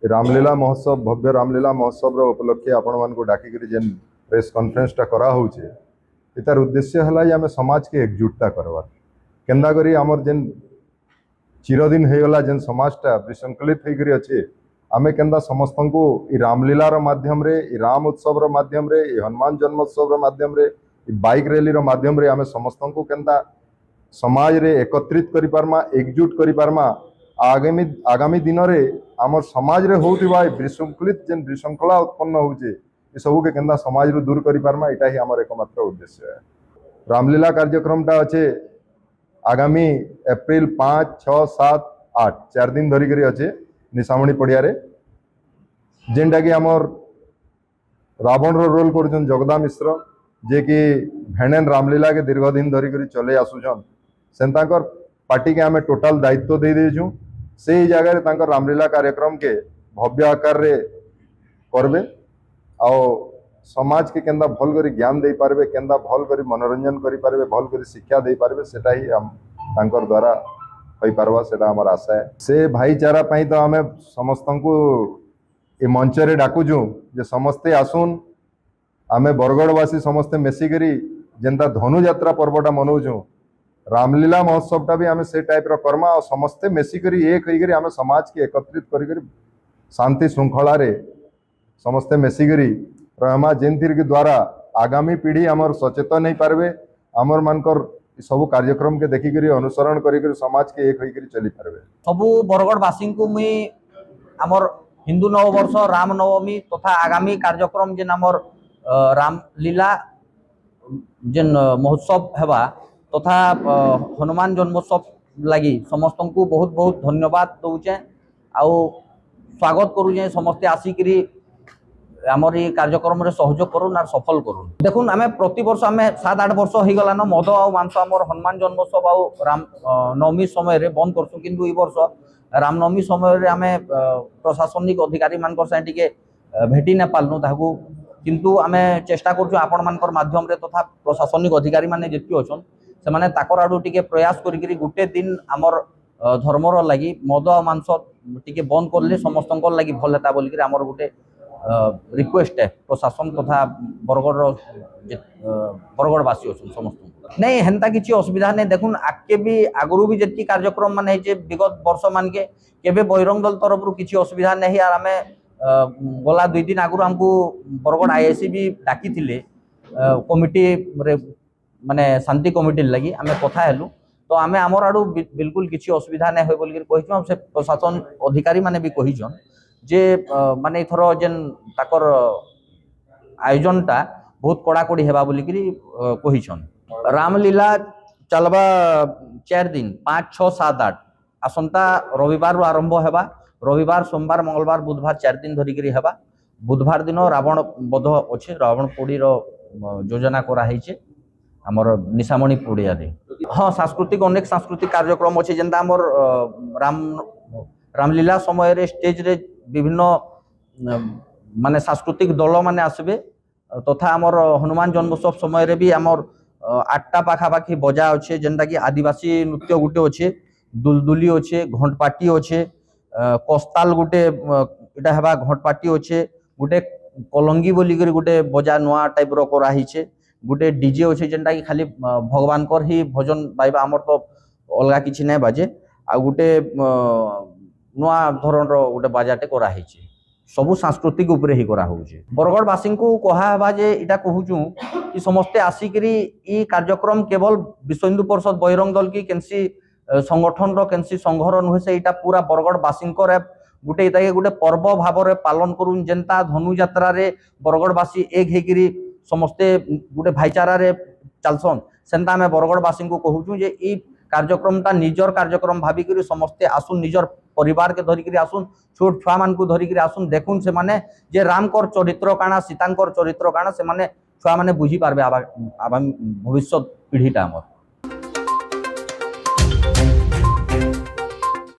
रामलीला महोत्सव भव्य रामलीला महोत्सव उपलक्षे आपण मान को डाकी जेन प्रेस कॉन्फ्रेंस टा करा होचे इतार उद्देश्य हला आम समाज के एकजुटता करवा केन्दा करी आमर जेन चिरदिन हो गला जेन समाजटा विशृंखलित होकर अच्छे आमे केन्दा समस्त को रामलीलार माध्यम रे राम उत्सव माध्यम रे हनुमान जन्मोत्सव माध्यम रे बाइक रैली माध्यम रे आमे समस्त को केन्दा समाज रे एकत्रित करि पारमा एकजुट करि पारमा आगामी आगामी दिन रे आमर समाज रे होउतिबा विशृंखलित जेन विशृंखला उत्पन्न होउचे ये सब के केन्दा समाज रू दूर करि पारमा एटा ही आमर एकमात्र उद्देश्य है। रामलीला कार्यक्रम टा अच्छे आगामी एप्रिल 5, 6, 7, 8 4 दिन धरिक अच्छे निशामणी पड़िया रे जेनटा कि आमर रावण रो रोल कर जगदा मिश्र जे कि भेणेन रामलीला के दीर्घ दिन धरिक चले आसुछन सेंताकर पार्टी के आमे टोटाल दायित्व दे देजु से जगह तांकर रामलीला कार्यक्रम के भव्य आकार रे करबे आओ समाज के केंदा भल करी ज्ञान दे पारबे केंदा भल करी मनोरंजन करि पारबे भल करी शिक्षा दे पारबे सेटा ही हम तांकर द्वारा होई पारबा सेटा हमर आशा है। से भाईचारा पई तो हमें समस्त को ए मंच रे डाकुजु जे समस्ते आसुन आमे बरगड़वासी समस्ते मिसिकरी जेनता धनु यात्रा पर्वटा मनाऊँ रामलीला महोत्सव टा भी आमे से टाइप रो कर्मा और समस्ते मिसिकरी एक होइकरी आमे समाज के एकत्रित करी शांति श्रृंखला रे समस्ते मिसिकरी रहमा जेनथिर के द्वारा आगामी पीढ़ी आमर सचेतन नहीं पारबे आमर मानकर सब कार्यक्रम के देखिकरी अनुसरण करी समाज के एक होइकरी चली पारबे। सबु बरगड़वासी को मुई आमर हिंदू नववर्ष राम नवमी तथा आगामी कार्यक्रम जेन आमर रामलीला जेन महोत्सव हेबा तथा हनुमान जन्मोत्सव लगी समस्त को बहुत बहुत धन्यवाद दौचे आउ स्वागत करुचे समस्ते आसिकी आमर ये कार्यक्रम रे सहयोग करूँ और सफल करूँ। देखुन आम प्रति वर्ष आम 7-8 वर्ष हो गलान मद आ मांस आमर हनुमान जन्मोत्सव आउ राम नवमी समय रे बंद करसु किंतु ई वर्ष रामनवमी समय रे आम प्रशासनिक अधिकारी मानकर से टिके भेटी न पालनु ताकू किंतु आम चेष्टा करछु आपण मानकर माध्यम रे तथा प्रशासनिक अधिकारी माने जेति अछन से माने ताकर आडू टिके प्रयास करिकरी गुटे दिन आमर धर्मर लगी मद आ मांस टिके बंद करले समस्त लगी भल हेता बोलिकरी आमर गुटे रिक्वेस्ट है प्रशासन तथा बरगड़वासी अच्छे समस्त नहीं हेन्ता किसी असुविधा नहीं। देखुन आगे भी आगु भी जी कार्यक्रम मान विगत वर्ष मान के केबे बहिरंग दल तरफ किसी असुविधा नहीं आर आम गला 2 दिन आगु हमको बरगड़ आईएससी भी डाकी थिले कमिटी रे माने शांति कमिटी लगी आम कथा हेलु तो आम आमर आड़ू बिल्कुल किसी असुविधा नहीं हो बोल कही से प्रशासन अधिकारी माने भी कहीछन जे माने इथर जेन ताकर आयोजनटा बहुत कड़ाकड़ी हेबा बोलिकी कहीछन। रामलीला चलबा 4 दिन 5, 6, 7, 8 आसंता रविवार आरंभ हेबा रविवार सोमवार मंगलवार बुधवार 4 दिन धरिकी हेबा बुधवार दिन रावण बध अच्छे रावण पोड़ी योजना कराई आमर निशामणी पड़िया हाँ सांस्कृतिक अनेक सांस्कृतिक कार्यक्रम अच्छे जेनता आमर रामलीला समय रे स्टेज रे विभिन्न माने सांस्कृतिक दल माने आसबे तथा आमर हनुमान जन्मोत्सव समय रे भी आमर 8टा पाखापाखी बजा अच्छे जेनटा कि आदिवासी नृत्य गुटे अच्छे दुलदुली अच्छे घंटपाटी अच्छे कस्ताल गुटे इटा हेबा घंटपाटी अच्छे गुटे कलंगी बोलिकर गुटे बजा नुआ टाइप रो कराहीचे गुटे डीजे अच्छे जेनटा कि खाली भगवान कर ही भजन गाइबा आमर तो अलगा किछि नै बाजे आ गुटे नुआ धरण गोटे बाजाटे कराही सबू सांस्कृतिक उपरे ही करा होउचे। बरगड़वासी को कहा जे इटा कहूचु कि समस्ते आसिकरी ई कार्यक्रम केवल विश्व हिंदू परिषद बहिरंग दल की केनसी संगठन रो केनसी संघर नुहे से इटा पूरा बरगड़वासी गुटे इटा गुटे पर्व भाव रे पालन करूँ जेनता धनु यात्रा रे बरगड़वासी एक हेकरी समस्ते गुटे भाईचारा रे चलसन सेंता आम बरगड़वासी को कहूचु जे ई कार्यक्रमटा निजर कार्यक्रम भाविक समस्ते आसुन निजर परिवार के धरिकी आसुन छोट छुआ मान को धरिकी आसुन देखुन से माने जे रामकर चरित्र काना सीतांकर चरित्र काना से माने छुआ माने बुझी पारबे भविष्य पीढ़ीटा हमर।